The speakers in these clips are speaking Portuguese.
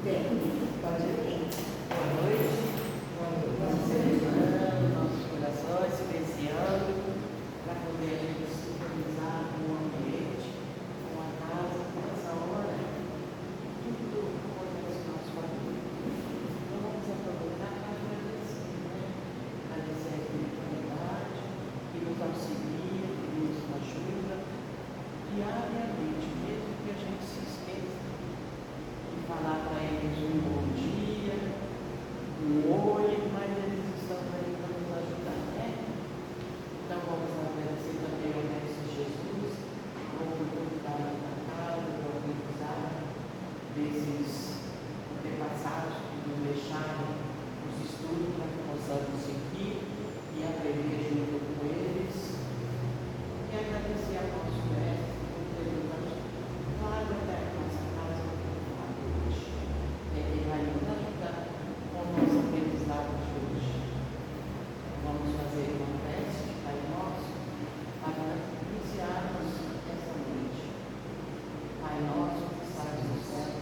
Pode ir. Boa noite. Vamos elevando nossos corações, silenciando, para poder a gente sincronizar com o ambiente, com a casa, com essa hora, tudo acontece no nosso família. Então vamos aproveitar para agradecer, né? Agradecer a espiritualidade que nos auxilia, que nos ajuda diariamente, mesmo que a gente se esqueça de falar para eles um bom dia, um oi, mas eles estão aí para nos ajudar, né? Então vamos agradecer também ao Mestre Jesus, por cuidar da casa, por organizar desses antepassados que nos deixaram os estudos para que possamos seguir e aprender junto com eles. E agradecer ao nosso Mestre por ter nos ajudado até a nossa casa hoje. Ele vai nos ajudar com o nosso aprendizado de hoje. Vamos fazer uma prece de Pai Nosso para iniciarmos essa noite. Pai nosso que estás no céu,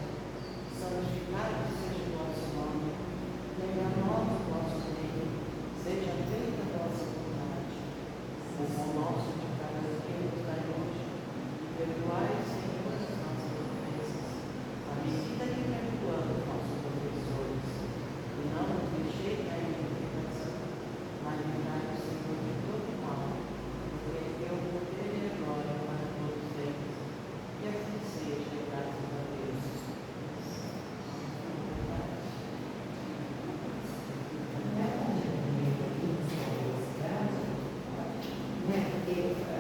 santificado seja o vosso nome. Venha a nós o vosso reino, seja feita a vossa vontade. O pão nosso de cada dia nos dai hoje. Perdoai, Senhor, as nossas ofensas, à medida que perdoamos nossos ofensores. E não nos deixei cair em tentação, mas livrai-nos, Senhor, de todo mal, porque teu poder e a glória para todos eles. E assim seja, graças a Deus.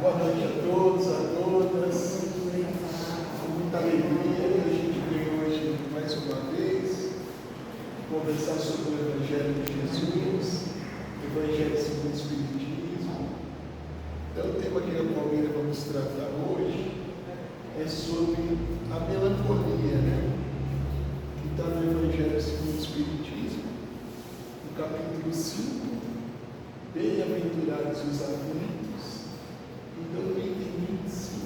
Boa noite a todos, a todas. Com muita alegria que a gente vem hoje mais uma vez conversar sobre o Evangelho de Jesus, o Evangelho segundo o Espiritismo. Então, o tema que eu e a Palmeira vamos tratar hoje é sobre a melancolia, né? Que está no Evangelho segundo o Espiritismo, no capítulo 5. Bem-aventurados os aflitos. Então, no item 25,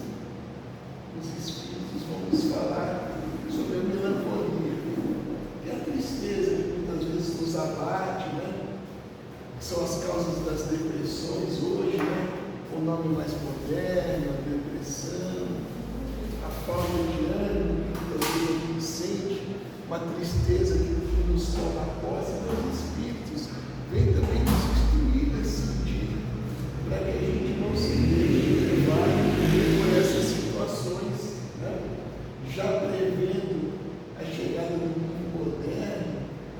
os Espíritos vão nos falar sobre a melancolia, que é a tristeza que muitas vezes nos abate, né? Que são as causas das depressões hoje, né? O nome mais moderno, a depressão, a falta de ânimo, que muitas vezes a gente sente, uma tristeza que nos toma a posse dos Espíritos, vem também nos instruir nesse sentido, para que a gente não se deixe levar por essas situações, né? Já prevendo a chegada do mundo moderno,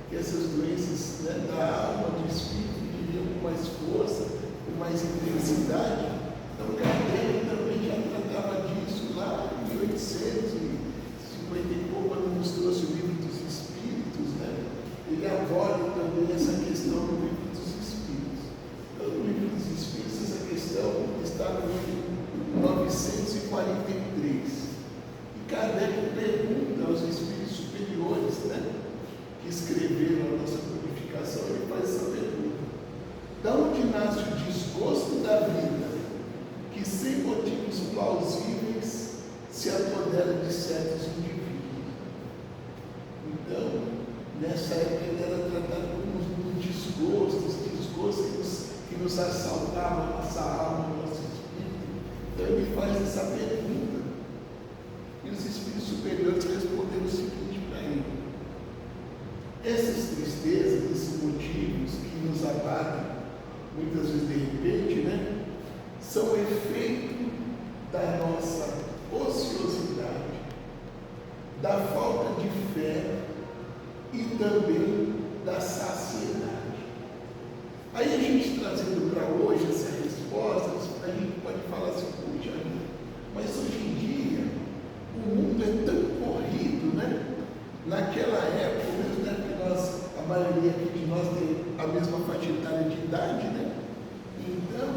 que essas doenças, né, da alma, do espírito, viriam com mais força, com mais intensidade. Então, Kardec também já tratava disso lá em 1850 e pouco, quando nos trouxe o Livro dos Espíritos, né? Ele aborda também essa questão no Livro dos Espíritos. Então, no Livro dos Espíritos, essa questão está no livro 943. E Kardec pergunta aos espíritos superiores, né, que escreveram a nossa purificação, ele faz essa pergunta: da onde nasce o desgosto da vida, que sem motivos plausíveis se apodera de certos indivíduos? Então, nessa época ele era tratado como um desgosto que nos assaltavam a nossa alma, o nosso espírito. Então ele faz essa pergunta. E os espíritos superiores responderam o seguinte para ele: essas tristezas, esses motivos que nos abatem, muitas vezes de repente, né, são efeito da nossa ociosidade, da falta de fé e também da saciedade. Aí a gente trazendo para hoje essa resposta, a gente pode falar assim: puxa, mas hoje em dia o mundo é tão corrido, né? Naquela época, mesmo, né, que a maioria aqui de nós tem a mesma faixa etária de idade, né? Então,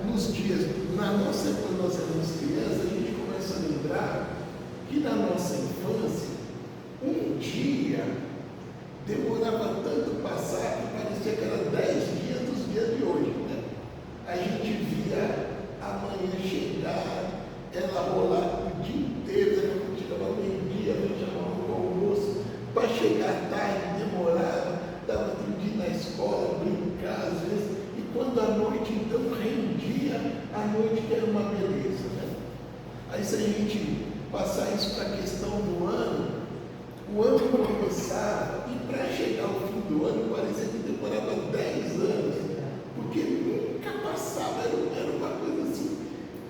nos dias, na nossa época, quando nós éramos crianças, a gente começa a lembrar que na nossa infância, um dia demorava tanto passar que parecia que era 10 dias dos dias de hoje, né? A gente via a manhã chegar, ela rolar o dia inteiro, ela chegava meio-dia, a gente chamava o almoço, chegar tarde, demorava, dava tempo de ir na escola, brincar às vezes, e quando a noite então rendia, a noite era uma beleza, né? Aí se a gente passar isso para a questão do ano, o ano começava, e para chegar ao fim do ano parecia que demorava 10 anos, porque nunca passava, era uma coisa assim,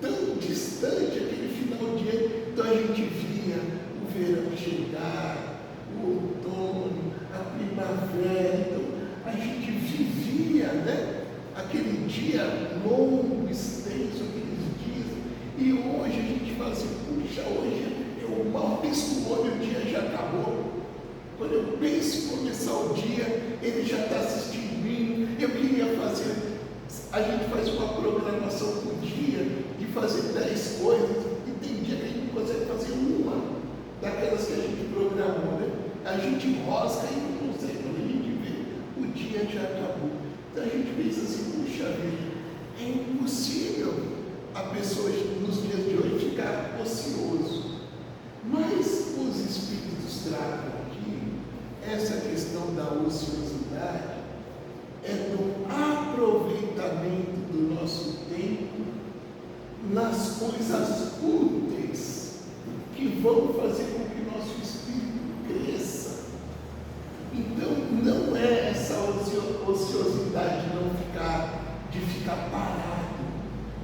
tão distante aquele final de ano. Então a gente via o verão chegar, o outono, a primavera, então a gente vivia, né, aquele dia longo, extenso, aqueles dias, e hoje a gente fala assim, puxa, hoje eu mal penso o olho, o dia já acabou. Quando eu penso em começar o dia, ele já está se extinguindo. Eu queria fazer, a gente faz uma programação por dia de fazer 10 coisas, e tem dia que a gente não consegue fazer uma daquelas que a gente programou, né? A gente rosca e não consegue, quando a gente vê, o dia já acabou. Então a gente pensa assim, puxa vida, é impossível a pessoa nos dias de hoje ficar ocioso. Mas os Espíritos tratam aqui essa questão da ociosidade, é do aproveitamento do nosso tempo nas coisas úteis que vão fazer com que nosso espírito cresça. Então não é essa ociosidade de ficar parado,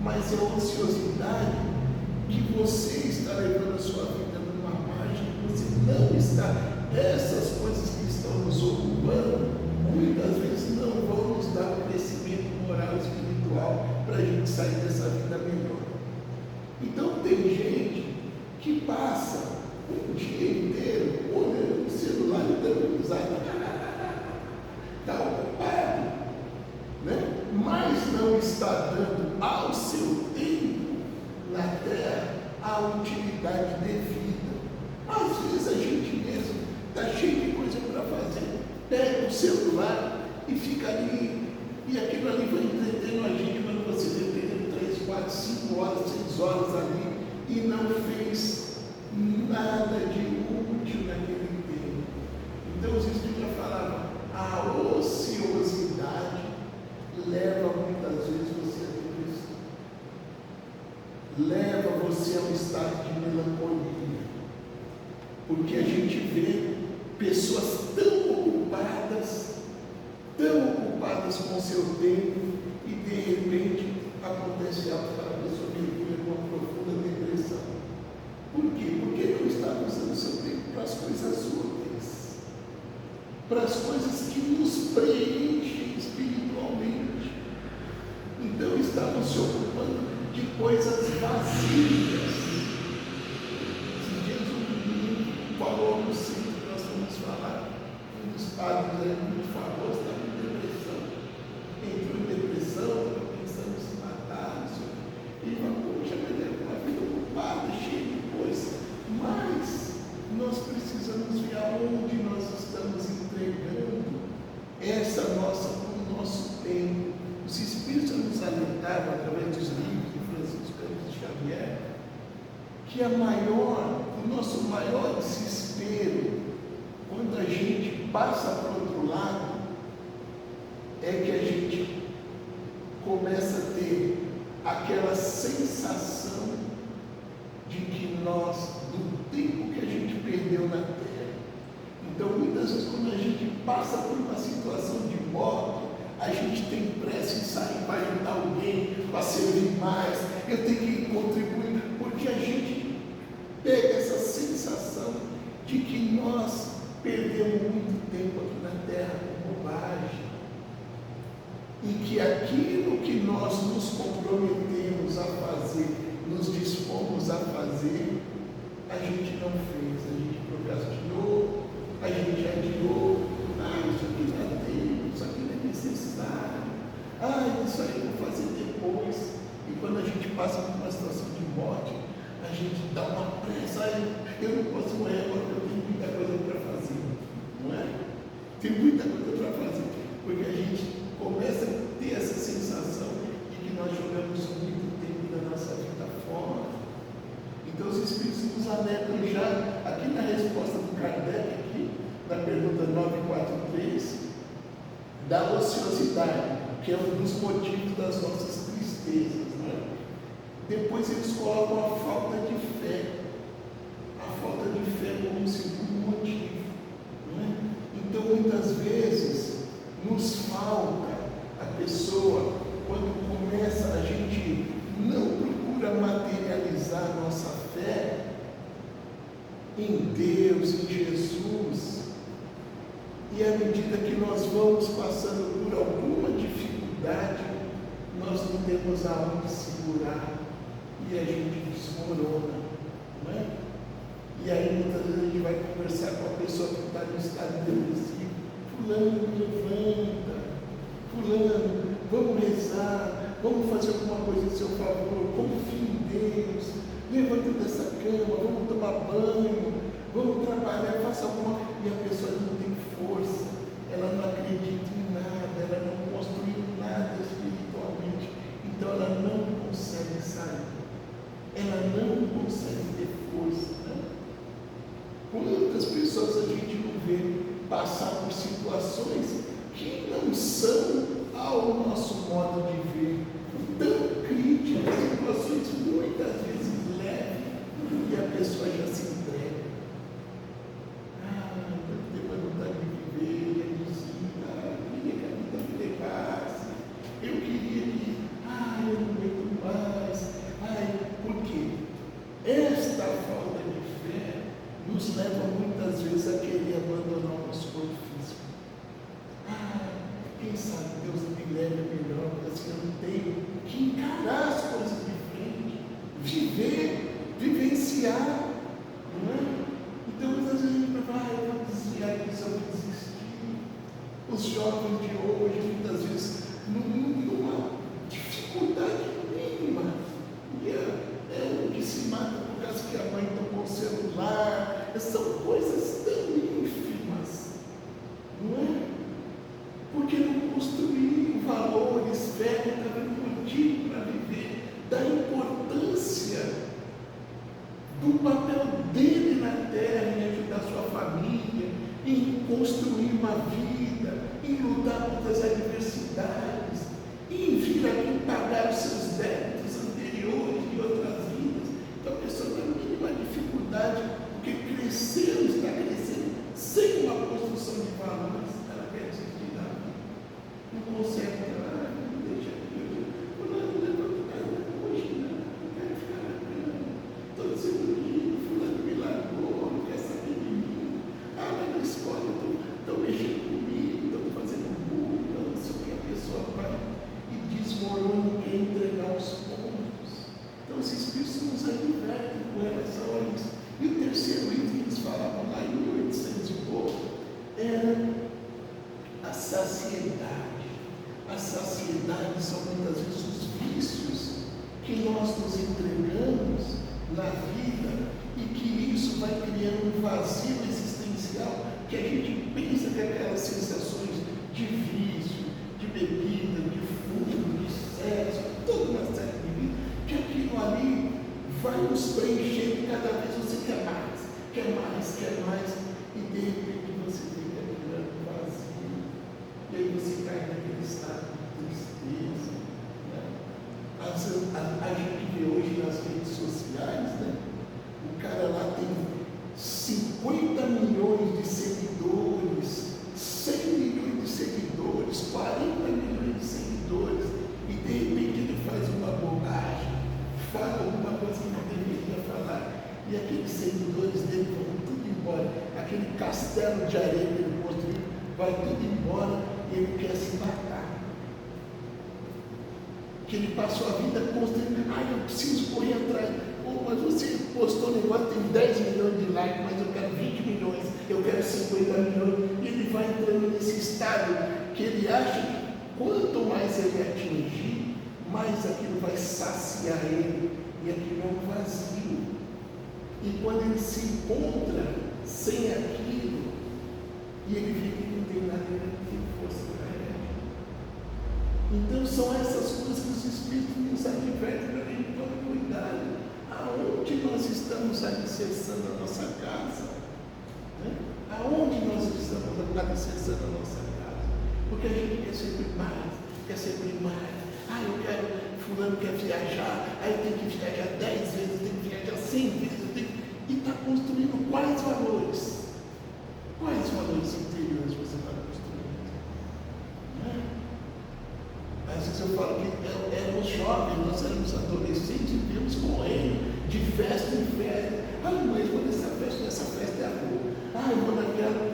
mas é a ociosidade que você está levando a sua vida numa margem que você não está. Essas coisas que estão nos ocupando, muitas vezes não vão nos dar um crescimento moral e espiritual para a gente sair dessa vida melhor. Então tem gente que passa um dia inteiro olhando o celular e dando risada. Está ocupado, né? Mas não está dando ao seu tempo na terra a utilidade devida. Às vezes a gente mesmo está cheio de coisa para fazer, pega o celular e fica ali, e aquilo ali vai entretendo a gente, quando você depende 3, 4, 5 horas, 6 horas ali, e não fez nada de útil naquele tempo. Então os Espíritos falavam, a ociosidade leva muitas vezes você a depressão, leva você a um estado de melancolia, porque a gente vê pessoas tão ocupadas com o seu tempo, e de repente acontece algo para a pessoa mergulha com uma profunda depressão. Por quê? Porque não está usando o seu tempo para as coisas úteis, para as coisas que nos preenchem espiritualmente. Então estamos se ocupando de coisas vazias. Esses dias um falou no centro que nós vamos falar, um dos padres muito famoso, estava em depressão, entrou em depressão, estava pensando em se matar, e falou, poxa, mas é uma vida ocupada, cheia de coisa, mas nós precisamos ver aonde nós estamos entregando o nosso tempo. Os Espíritos nos alentavam, através dos livros de Francisco Cândido Xavier, que o nosso maior desespero, quando a gente passa para o outro lado, é que a gente começa a ter aquela sensação de que do tempo que a gente perdeu na Terra. Então, muitas vezes, quando a gente passa por uma situação de morte, a gente tem pressa em sair para ajudar alguém, para servir mais, eu tenho que contribuir, porque a gente pega essa sensação de que nós perdemos muito tempo aqui na Terra com bobagem, e que aquilo que nós nos comprometemos a fazer, nos dispomos a fazer, a gente não fez, a gente procrastinou, a gente adiou, isso aqui não é tempo, isso aqui não é necessário, isso aí eu vou fazer depois. E quando a gente passa por uma situação de morte, a gente dá uma pressa, eu não posso morrer agora, eu tenho muita coisa para fazer, não é? Tem muita coisa para fazer, porque a gente começa a ter essa sensação de que nós jogamos muito tempo da nossa vida fora. Então os Espíritos nos alertam já, aqui na resposta do Kardec, aqui, na pergunta da ociosidade, que é um dos motivos das nossas tristezas, né? Depois eles colocam a falta de fé. A falta de fé como um segundo motivo, né? Então, muitas vezes, nos falta a pessoa, quando começa, a gente não procura materializar a nossa fé em Deus, em Jesus, e à medida que nós vamos passando por alguma dificuldade, nós não temos aonde segurar e a gente desmorona, não é? E aí muitas vezes a gente vai conversar com a pessoa que está no estado depressivo: fulano, levanta, fulano, vamos rezar, vamos fazer alguma coisa em seu favor, confie em Deus, levanta dessa cama, vamos tomar banho, vamos trabalhar, faça alguma coisa. E a pessoa não tem força, ela não acredita em nada, ela não construiu nada espiritualmente, então ela não consegue sair, ela não consegue ter força, né? Quantas pessoas a gente não vê passar por situações que não são ao nosso modo de ver, tão críticas, situações muitas vezes leves, e a pessoa já se entrega. Eu tenho vontade de viver, eu queria que a vida me levasse, eu queria que, eu não aguento mais, por quê? Esta falta de fé nos leva muitas vezes a querer abandonar o nosso corpo físico. Quem sabe Deus me leve melhor, porque assim eu não tenho que encarar as coisas de frente, vivenciar, não é? Então muitas vezes a gente vai, eu vou desviar disso, eu vou desistir. Os jovens de hoje, muitas vezes, numa dificuldade mínima, é o que se mata por causa que a mãe tomou o celular, são coisas tão ínfimas, não é? Porque não construíram valores, fé, não estava motivo para viver, da importância do papel dele na terra, em ajudar sua família, em construir uma vida, em lutar contra as adversidades, em vir aqui pagar os seus débitos anteriores de outras vidas. Então a pessoa tem a mínima dificuldade, porque cresceu, está crescendo, sem uma construção de valores, ela quer desistir da vida. Não consegue, não deixa aqui, fulano levanta, hoje não quero ficar na cama, estou desiludido, fulano me largou, não quer saber de mim, mas na escola estão mexendo comigo, estão fazendo bullying, não sei o que, a pessoa vai e desmorona, quer entregar os pontos. Então esses espíritos nos advertem com relação a isso. E o terceiro item que eles falavam lá em 1800 e pouco era a saciedade. A saciedade são muitas vezes os vícios que nós nos entregamos na vida e que isso vai criando um vazio existencial que a gente pensa que aquelas sensações de vício, de bebida, de fumo, de sexo, toda uma série de vida, que aquilo ali vai nos preenchendo, cada vez você quer mais, e de repente você fica virando vazio, e aí você cai naquele estado de tristeza, né? A gente vê hoje nas redes sociais, né? O cara lá tem 50 milhões de seguidores, 100 milhões de seguidores, 40 milhões de seguidores, e de repente ele faz uma bobagem, fala alguma coisa que não deveria falar, e aqueles seguidores dele vão tudo embora, aquele castelo de areia que ele construiu vai tudo embora, e ele quer se matar. Que ele passou a vida construindo, eu preciso correr atrás. Mas você postou um negócio, tem 10 milhões de likes, mas eu quero 20 milhões, eu quero 50 milhões, e ele vai entrando nesse estado que ele acha que quanto mais ele atingir, mais aquilo vai saciar ele, e aquilo é um vazio. E quando ele se encontra sem aquilo, e ele vê que não tem nada, ele não tem força para ele. Então são essas coisas que os Espíritos nos advertem para a gente tomar cuidado. Aonde nós estamos alicerçando a nossa casa? Né? Aonde nós estamos alicerçando a nossa casa? Porque Porque a gente quer sempre mais. Eu quero, fulano quer viajar, aí tem que viajar 10 vezes, tem que viajar 100 vezes, e está construindo quais valores? Quais valores interiores você está construindo? Às vezes eu falo que éramos jovens, nós éramos adolescentes, vivíamos correndo de festa em festa. Mas vou nessa festa é a boa. Eu vou naquela.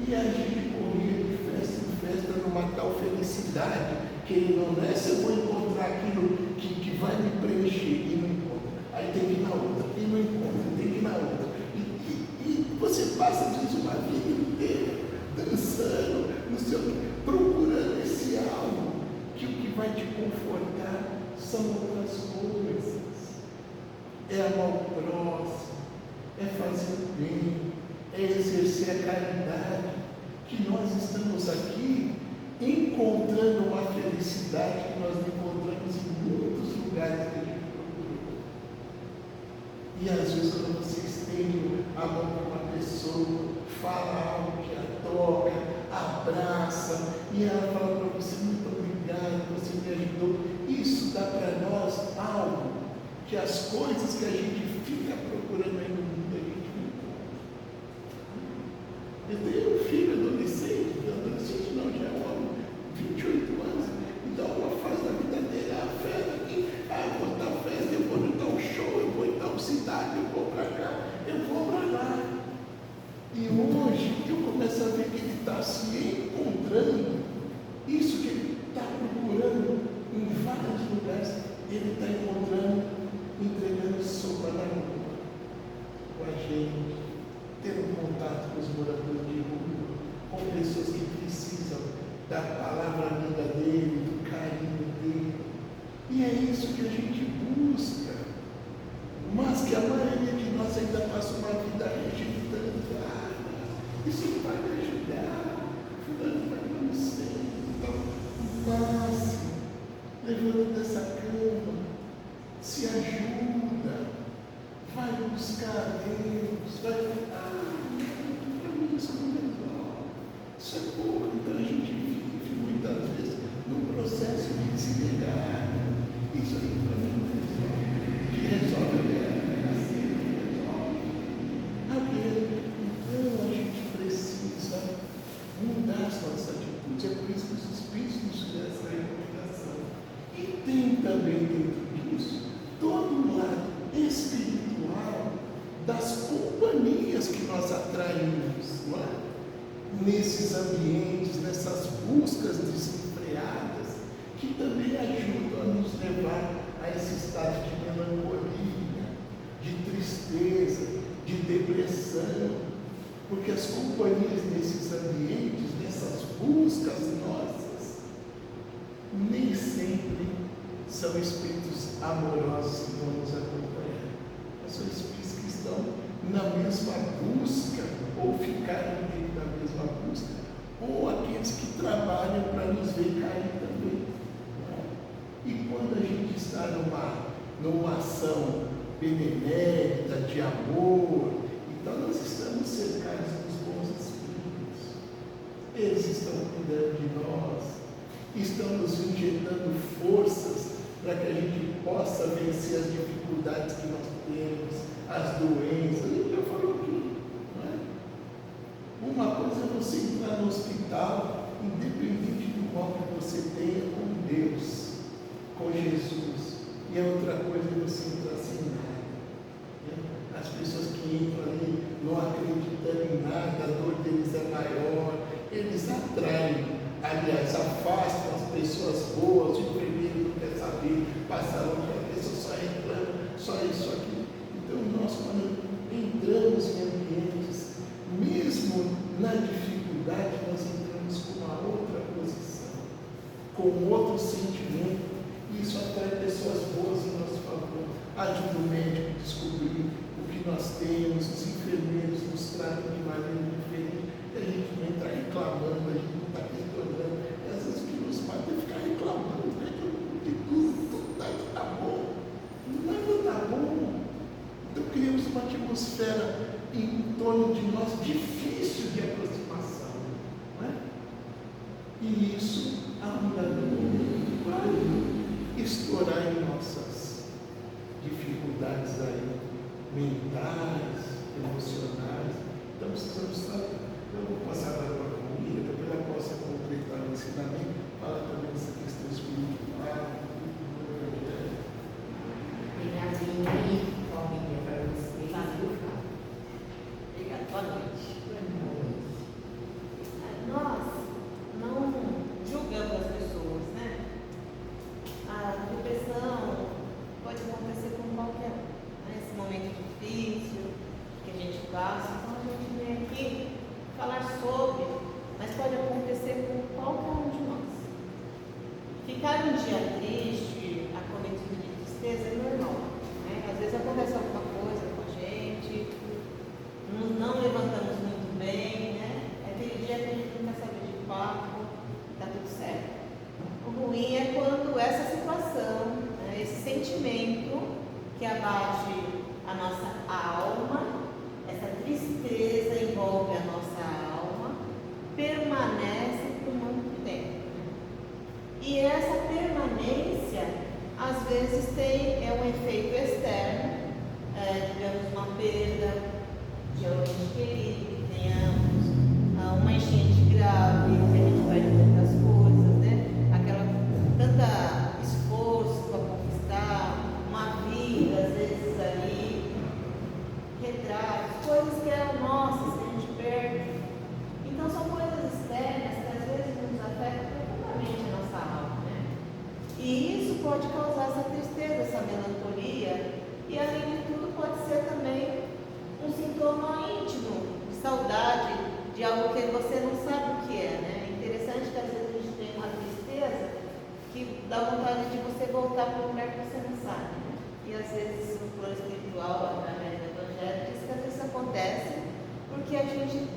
E a gente corria de festa em festa numa tal felicidade, que não é se eu vou encontrar aquilo que vai me preencher, e não encontro. Aí tem que ir na outra, e não encontro, tem que ir na outra. E você passa, às vezes, uma vida inteira dançando, não sei o quê, procurando esse algo, que o que vai te confortar são outras coisas. É amar o próximo, é fazer o bem, é exercer a caridade, que nós estamos aqui encontrando uma felicidade que nós encontramos em muitos lugares que a gente procurou. E às vezes quando você estende a mão para uma pessoa, fala algo que a toca, abraça, e ela fala para você, muito obrigado, você me ajudou. Isso dá para nós algo que as coisas que a gente fica procurando aí no mundo, a gente não encontra. Eu tenho um filho adolescente não, já é um homem, 28 anos, então uma fase da vida dele, a festa aqui, eu vou dar festa, eu vou em tal show, eu vou em tal cidade, eu vou para cá, eu vou para lá. E hoje eu começo a ver que ele está se encontrando, isso que ele está procurando em vários lugares, ele está encontrando, entregando sopa na rua, com a gente, tendo contato com os moradores de rua, com pessoas que precisam da palavra amiga dele, do carinho dele. E é isso que a gente busca. Mas que a maioria de nós ainda passa uma vida rejeitando. Isso não vai me ajudar. Fulano vai me ser. Então, o máximo, levando dessa cama, se ajuda, vai buscar a Deus, vai. Isso não resolve. Isso é pouco. Então a gente vive muitas vezes num processo de desligar. Isso aí para mim não resolve. Que resolve Então a gente precisa mudar as nossas atitudes. É por isso que os Espíritos nos dão essa recomendação. E tem também dentro disso todo o lado espiritual das companhias que nós atraímos, não é? Nesses ambientes, nessas buscas desenfreadas, que também ajudam a nos levar a esse estado de melancolia, de tristeza, de depressão, porque as companhias nesses ambientes, nessas buscas nossas, nem sempre são espíritos amorosos que vão nos acompanhar, mas são espíritos que estão na mesma busca, ou ficaram dentro da mesma busca, ou aqueles que trabalham para nos ver cair também. E quando a gente está numa ação benemérita, de amor, então nós estamos cercados dos bons espíritos. Eles estão cuidando de nós, estão nos injetando forças para que a gente possa vencer as dificuldades que nós temos, as doenças. A gente já falou aqui, não é? Uma coisa é você entrar no hospital, independente do mal que você tenha, com Deus, com Jesus. E a outra coisa é você entrar sem nada. As pessoas que entram ali não acreditando em nada, a dor deles é maior, eles atraem, aliás, afastam as pessoas boas, o enfermeiro não quer saber, passa longe, a pessoa só reclama, só isso aqui. Então nós, quando entramos em ambientes, mesmo na dificuldade, nós entramos com uma outra posição, com outro sentimento, e isso atrai pessoas boas em nosso favor, ajuda o médico a descobrir o que nós temos, os enfermeiros nos tratam de maneira diferente, e a gente não está reclamando, a gente não está questionando, e às vezes o que nos mata é ficar reclamando, de tudo está bom, nada está bom. Então criamos uma atmosfera em torno de nós difícil de aproximação, não é? E isso estourar em nossas dificuldades aí, mentais, emocionais. Então precisamos saber. Eu vou passar agora para a família, para que ela possa completar o ensinamento, fala também dessa questão espiritual, do Evangelho. Obrigadinha aí, família, para você. Obrigada, boa noite. Nós não Julgamos as pessoas, né? A depressão pode acontecer com qualquer um. Nesse momento difícil que a gente passa, então a gente vem aqui falar sobre, mas pode acontecer com qualquer um de nós. Ficar um dia triste, acometido de tristeza, é normal, né? Às vezes acontece alguma coisa com a gente, não levantamos muito bem, né? É aquele dia que a gente não quer saber de papo, tá tudo certo. O ruim é quando essa situação, né, esse sentimento que abate a nossa alma, essa tristeza envolve a nossa alma, permanece por muito tempo. E essa permanência, às vezes, é um efeito externo, digamos, uma perda de alguém querido, que tenhamos uma enchente grave, que a gente perde muitas coisas, né? Tanta esforço para conquistar uma vida, às vezes ali, retratos, coisas que eram nossas, que a gente perde. Então são coisas externas que às vezes nos afetam profundamente a nossa alma, né? E isso pode causar essa tristeza, essa melancolia, e além de tudo pode ser também um sintoma íntimo, de saudade, de algo que você não sabe o que é, né? É interessante que às vezes a gente tem uma tristeza que dá vontade de você voltar para um lugar que você não sabe, né? E às vezes no plano espiritual, através do Evangelho, diz que às vezes isso acontece porque a gente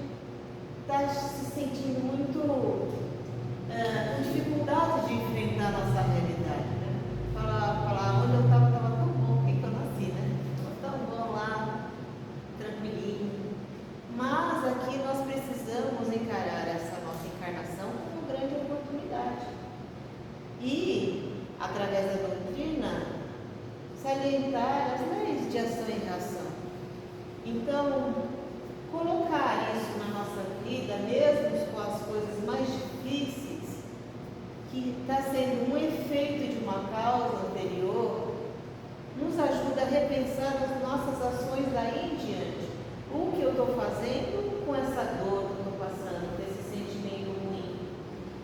está se sentindo muito com dificuldade de enfrentar a nossa realidade, né? Falar onde eu estava tão bom, porque eu nasci, né? Estava tão bom lá, tranquilinho. Mas aqui nós precisamos encarar essa nossa encarnação como uma grande oportunidade. E, através da doutrina, salientar as leis de ação e reação. Então, colocar isso na nossa vida, mesmo com as coisas mais difíceis, que está sendo um efeito de uma causa anterior, nos ajuda a repensar as nossas ações daí em diante. O que eu estou fazendo com essa dor que eu estou passando, com esse sentimento ruim?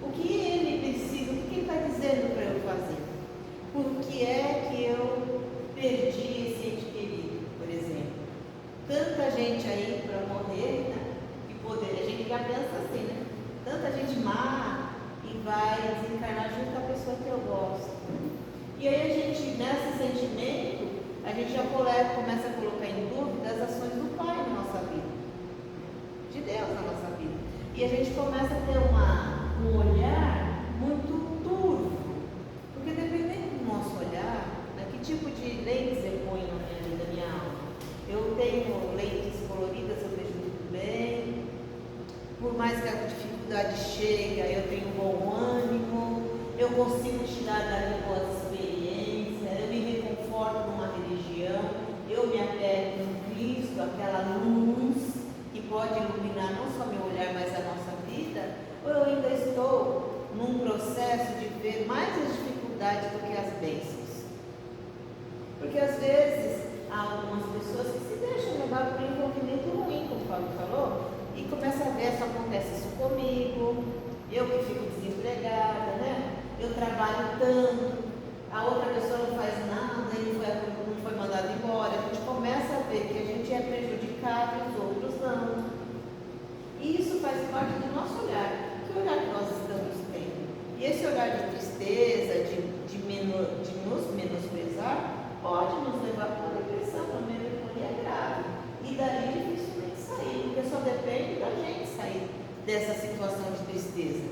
O que ele precisa, o que ele está dizendo para eu fazer? Por que é que eu perdi esse ente querido, por exemplo? Tanta gente aí para morrer, né? E poder, a gente já pensa assim, né? Tanta gente má e vai desencarnar junto com a pessoa que eu gosto. E aí a gente, nesse sentimento, a gente já começa a colocar em dúvida as ações do Pai na nossa vida, de Deus na nossa vida. E a gente começa a ter um olhar muito turvo, porque dependendo do nosso olhar, né, que tipo de lentes eu ponho na minha vida, na minha alma. Eu tenho lentes coloridas, eu vejo tudo bem, por mais que a dificuldade chegue, eu tenho bom ânimo, eu consigo tirar dali boas experiências, eu me reconforto numa religião, eu me apego em Cristo, aquela luz que pode iluminar não só meu olhar, mas a nossa vida, ou eu ainda estou num processo de ver mais as dificuldades do que as bênçãos. Porque às vezes há algumas pessoas que se deixam levar por um envolvimento ruim, como o Fábio falou, e começa a ver se acontece isso comigo, eu que fico desempregada, né? Eu trabalho tanto, a outra pessoa não faz nada, ele não foi mandado embora. A gente começa a ver que a gente é prejudicado e os outros não. E isso faz parte do nosso olhar. Que olhar que nós estamos tendo? E esse olhar de tristeza, de nos menosprezar, pode nos levar para uma depressão, para uma melancolia grave. E daí dificilmente sair, porque só depende da gente sair dessa situação de tristeza,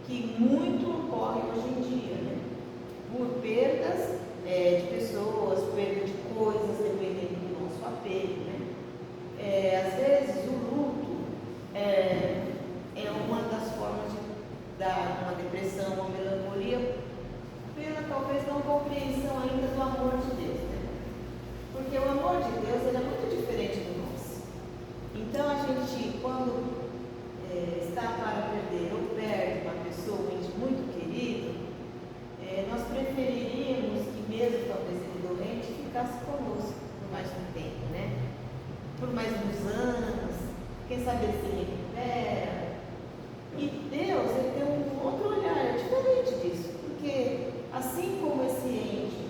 que muito ocorre hoje em dia, né? Por perdas de pessoas, perda de coisas, dependendo do nosso apego, né? Às vezes o luto é uma das formas de dar uma depressão, uma melancolia, pela talvez não compreensão ainda do amor de Deus, né? Porque o amor de Deus ele é muito diferente do nosso. Então a gente, quando está para perder ou perde uma pessoa, um ente muito querido, nós preferiríamos que mesmo talvez ele doente ficasse conosco por mais um tempo, né? Por mais uns anos, quem sabe ele se recupera. E Deus ele tem um outro olhar diferente disso, porque assim como esse ente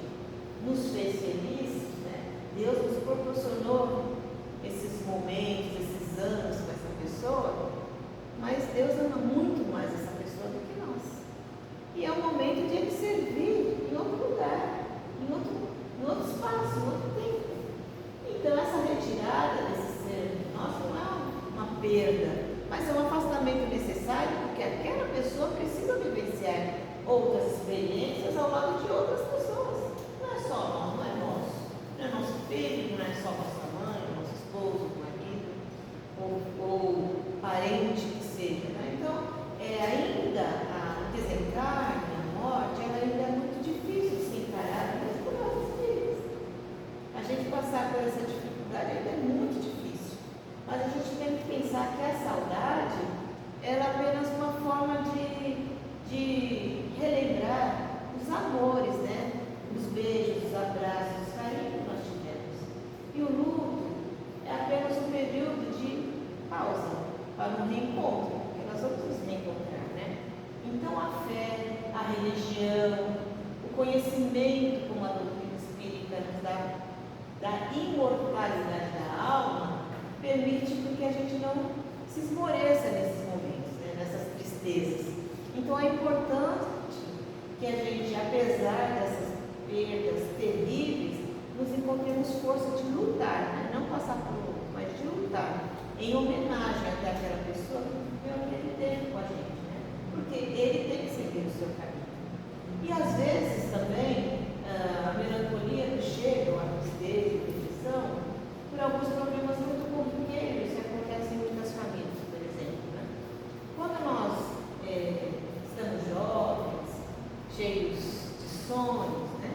nos fez felizes, né? Deus nos proporcionou esses momentos, esses anos com essa pessoa, mas Deus ama muito mais essa pessoa do que nós. E é o momento de ele servir em outro lugar, em outro espaço, em outro tempo. Então essa retirada desse ser nosso não é uma perda, mas é um afastamento necessário, porque aquela pessoa precisa vivenciar outras experiências ao lado de outras pessoas. Não é só nós, não é nosso. Não é nosso filho, não é só nossa mãe, nosso esposo, marido, ou parente que seja. Né? Então, ainda a desencarne, a morte, ela ainda é muito difícil de se encarar mesmo por nossas vidas. A gente passar por essa dificuldade ainda é muito difícil. Mas a gente tem que pensar que a saudade ela é apenas uma forma de relembrar os amores, né? Os beijos, os abraços, os carinhos que nós tivemos. E o luto é apenas um período de pausa para um reencontro, porque nós vamos nos reencontrar, né? Então a fé, a religião, o conhecimento, como a doutrina espírita nos dá, da imortalidade da alma, permite que a gente não se esmoreça nesses momentos, né? Nessas tristezas. Então é importante que a gente, apesar dessas perdas terríveis, nos encontremos força de lutar, né? Não passar por luto, mas de lutar, em homenagem até àquela pessoa que viveu aquele tempo com a gente, né? Porque ele tem que seguir o seu caminho. E às vezes também a melancolia que chega, a tristeza, a depressão, por alguns problemas muito corriqueiros que acontecem em muitas famílias, por exemplo. Né? Quando nós estamos jovens, cheios de sonhos, né?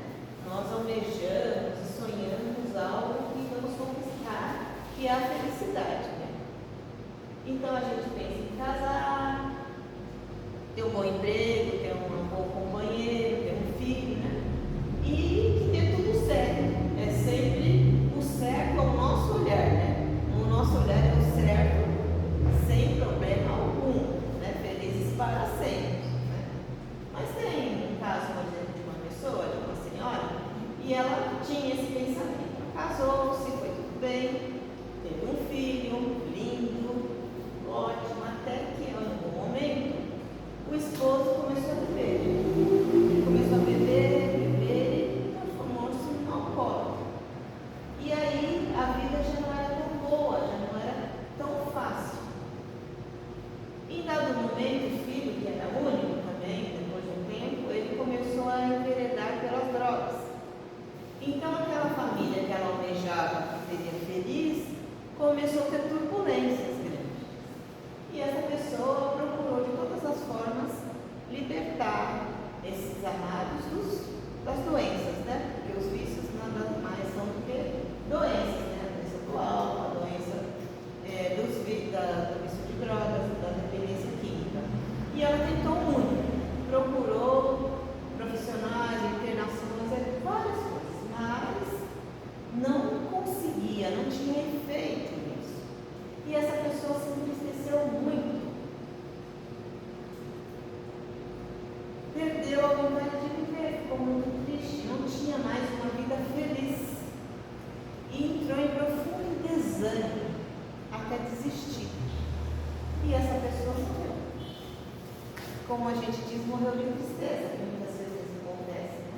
Nós almejamos e sonhamos algo que vamos conquistar, que é a felicidade. Né? Então a gente pensa em casar, ter um bom emprego, ter um bom companheiro, ter um filho, né? E que dê tudo certo. É sempre o certo ao nosso olhar, né? O nosso olhar é o certo sem problema algum, né? Felizes para sempre. Né? Mas tem um caso, por exemplo, de uma pessoa, de uma senhora, e ela tinha esse pensamento. Casou-se, foi tudo bem, teve um filho, lindo, ótimo, até que em algum momento o esposo começou a beber. Ele começou a beber e transformou-se em um alcoólatra. E aí a vida já não era tão boa, já não era tão fácil. Em dado momento, o filho, que era único também, depois de um tempo, ele começou a enveredar pelas drogas. Então aquela família que ela almejava que seria feliz, começou a ter turbulências grandes. E essa pessoa procurou de todas as formas libertar esses amados das doenças, né? Porque os vícios nada mais são do que doenças, né? A doença do álcool, a doença do vício de drogas, da dependência química. E ela tentou muito, procurou profissionais, internações, várias coisas, mas não conseguia, não tinha efeito nisso. E essa pessoa se entristeceu muito. Perdeu a vontade de viver, ficou muito triste, não tinha mais uma vida feliz. E entrou em profundo desânimo, até desistir. E essa pessoa morreu. Como a gente diz, morreu de tristeza, que muitas vezes acontece. Né?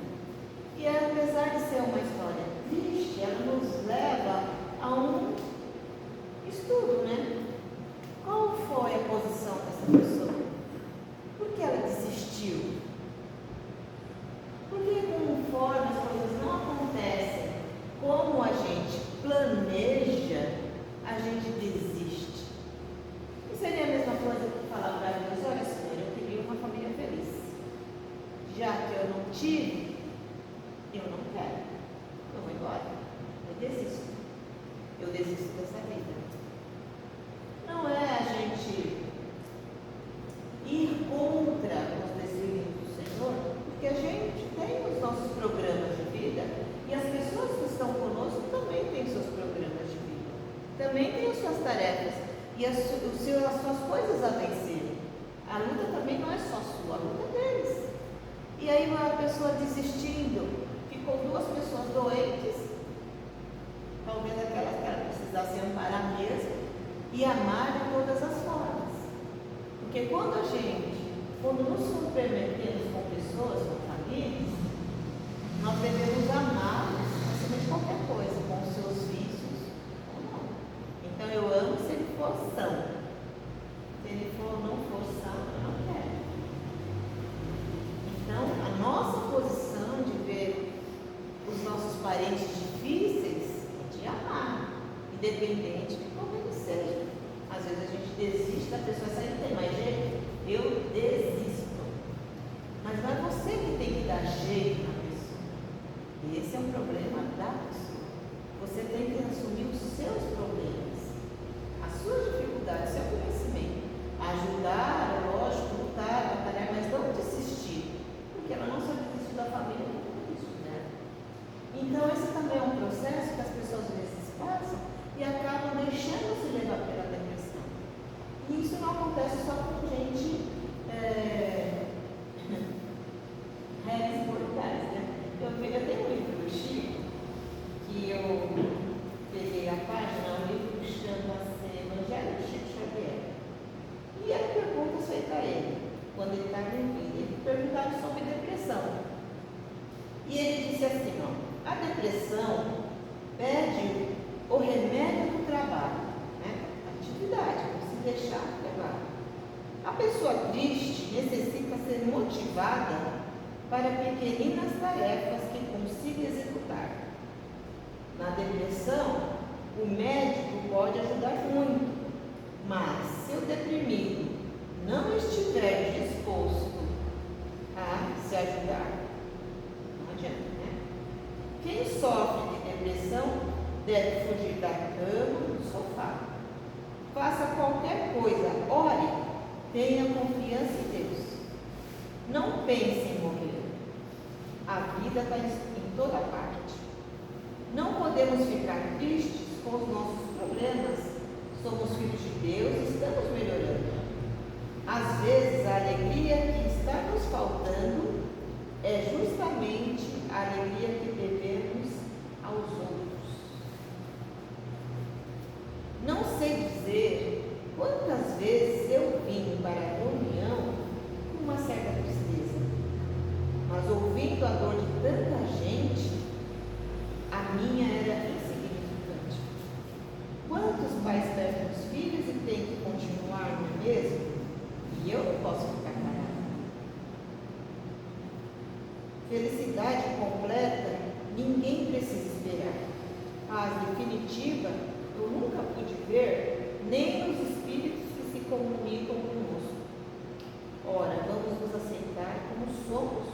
E apesar de ser uma história triste, ela nos leva a um estudo, né? Qual foi a posição dessa pessoa? Por que ela desistiu? Porque conforme as coisas não acontecem como a gente planeja, a gente desiste. Não seria a mesma coisa que falar para Deus: olha, Senhor, eu queria uma família feliz. Já que eu não tive, desisto dessa vida. Não é a gente ir contra os desígnios do Senhor, porque a gente tem os nossos programas de vida e as pessoas que estão conosco também têm seus programas de vida, também têm as suas tarefas e as suas coisas a vencer. A luta também não é só sua, a luta é deles. E aí uma pessoa desistindo, ficou duas pessoas doentes, talvez aquelas que ela precisasse amparar mesmo, e amar de todas as formas. Porque quando nos comprometemos com pessoas, com famílias, nós devemos amá-los acima de qualquer coisa, com os seus vícios ou não. Então eu amo se ele for são. Se ele não for são, eu não quero. Então, a nossa posição de ver os nossos parentes difíceis é de amar, independente de como ele seja. Às vezes a gente desiste da pessoa, se ele tem mais jeito, eu desisto. Mas não é você que tem que dar jeito na pessoa. Esse é o problema da pessoa. Você tem que assumir os seus problemas, as suas dificuldades, o seu conhecimento. Ajudar, é lógico, lutar, batalhar, mas não desistir. Porque ela não só desistiu da família, como desistiu dela. Então esse também é um processo que as pessoas às vezes passam e acabam deixando-se levar pela depressão. E isso não acontece só com gente réis mortais, né? Eu tenho um livro do Chico que eu peguei a página, um livro que chama-se Evangelho de Chico Xavier. E eram perguntas feitas a ele, quando ele estava em vida. Ele perguntava sobre depressão. E ele disse assim, ó, a depressão pede o remédio do trabalho, né? Atividade, não se deixar levar. A pessoa triste necessita ser motivada para pequeninas tarefas que consiga executar. Na depressão, o médico pode ajudar muito, mas se o deprimido não estiver disposto a se ajudar, não adianta, né? Quem sofre de depressão deve fugir da cama, do sofá. Faça qualquer coisa, ore, tenha confiança em Deus. Não pense em morrer. A vida está em toda parte. Não podemos ficar tristes com os nossos problemas. Somos filhos de Deus e estamos melhorando. Às vezes, a alegria que está nos faltando é justamente a alegria que devemos aos outros. Não sei dizer quantas vezes eu vim para a reunião com uma certa tristeza, mas ouvindo a dor de tanta gente, a minha era insignificante. Quantos pais perdem os filhos e têm que continuar no mesmo? E eu não posso ficar parada. Felicidade completa, ninguém precisa esperar. Paz definitiva, eu nunca pude ver, nem os espíritos que se comunicam conosco. Ora, vamos nos aceitar como somos,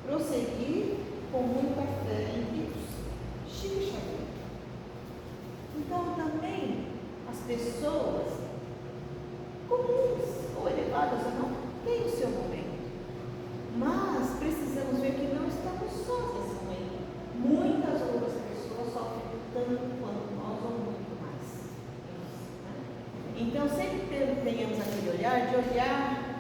prosseguir com muita fé em Deus. Chico Xavier. Então, também, as pessoas comuns ou elevadas ou não, têm o seu momento. Mas precisamos ver que não estamos sós nesse momento. Muitas outras pessoas sofrem tanto quanto nós ou muito mais. Então, sempre tenhamos aquele olhar de olhar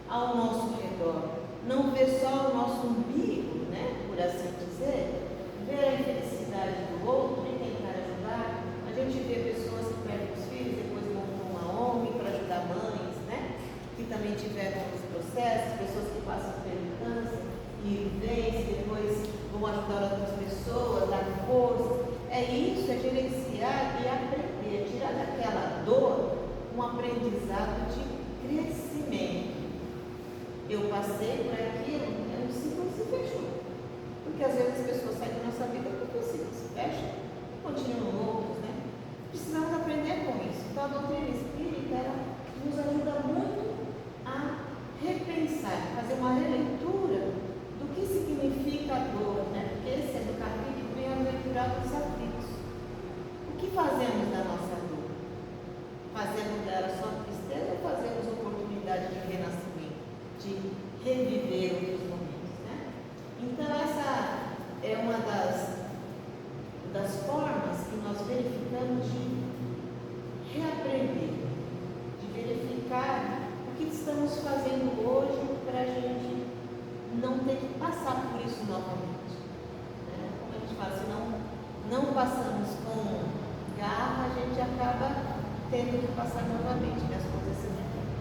ao nosso redor. Não ver só o nosso umbigo, né, por assim dizer. Ver a infelicidade do outro e tentar ajudar. A gente vê pessoas que perdem os filhos, depois vão para uma ONG para ajudar mães, né, que também tiveram os processos, pessoas que passam pelo câncer e vêm, depois vão ajudar outras pessoas, dar força. É isso, é gerenciar e aprender, tirar daquela dor um aprendizado de crescimento. Eu passei por aquilo, o ciclo se fechou. Porque às vezes as pessoas saem da nossa vida porque o ciclo se fecha e continuam outros, né? Precisamos aprender com isso. Então a doutrina espírita, ela nos ajuda muito a repensar, fazer uma releitura do que significa a dor, né? Porque esse é do capítulo bem-aventurado dos aflitos. O que fazemos fazendo hoje para a gente não ter que passar por isso novamente. Né? Como a gente fala, se não passamos com garra, a gente acaba tendo que passar novamente, né? As coisas se repetem.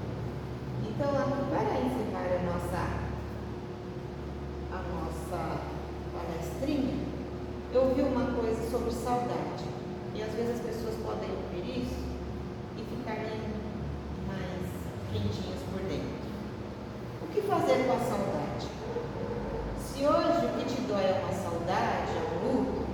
Então, para encerrar a nossa palestrinha, eu ouvi uma coisa sobre saudade. E às vezes as pessoas podem ouvir isso e ficarem mais quentinhas por dentro. O que fazer com a saudade? Se hoje o que te dói é uma saudade, é um luto,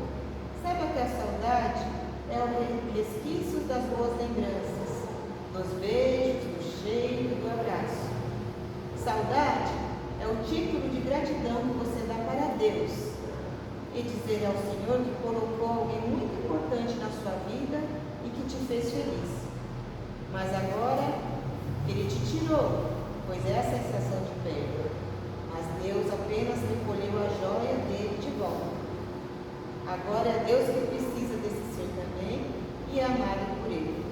saiba que a saudade é o resquício das boas lembranças, dos beijos, do cheiro, do abraço. Saudade é o título de gratidão que você dá para Deus e dizer ao Senhor que colocou alguém muito importante na sua vida e que te fez feliz. Mas agora Ele te tirou, pois é a sensação de perda. Mas Deus apenas recolheu a joia dele de volta. Agora é Deus que precisa desse ser também e é amado por Ele.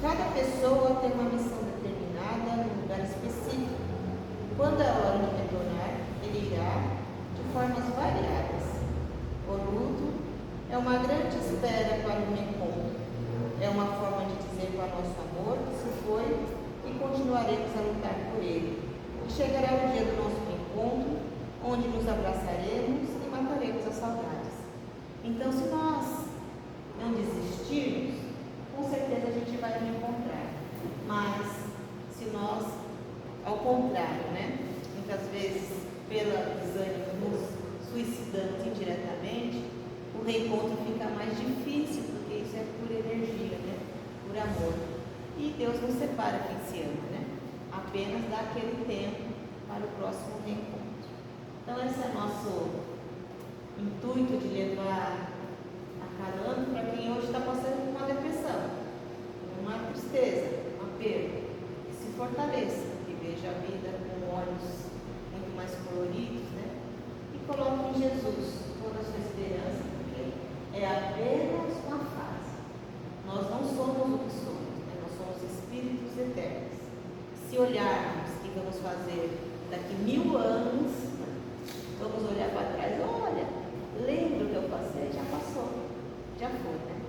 Cada pessoa tem uma missão determinada num lugar específico. Quando é hora de retornar, Ele irá de formas variadas. O luto é uma grande espera para um encontro. É uma forma de dizer para nosso amor que se foi e continuaremos a lutar por ele. E chegará o dia do nosso encontro, onde nos abraçaremos e mataremos as saudades. Então, se nós não desistirmos, com certeza a gente vai reencontrar. Mas, se nós, ao contrário, né? Muitas vezes, pelo desânimo, nos suicidamos indiretamente, o reencontro fica mais difícil, porque isso é por energia, né? Por amor. E Deus não separa quem se ama, né? Apenas dá aquele tempo para o próximo reencontro. Então, esse é nosso intuito de levar a cada ano para quem hoje está passando por uma depressão, uma tristeza, uma perda, que se fortaleça, que veja a vida com olhos muito mais coloridos, né? E coloque em Jesus toda a sua esperança, porque é apenas uma fase. Nós não somos o que somos, né? Nós somos espíritos eternos. Se olharmos o que vamos fazer daqui 1000 anos, vamos olhar para trás, olha, lembra o que eu passei? Já passou, já foi, né?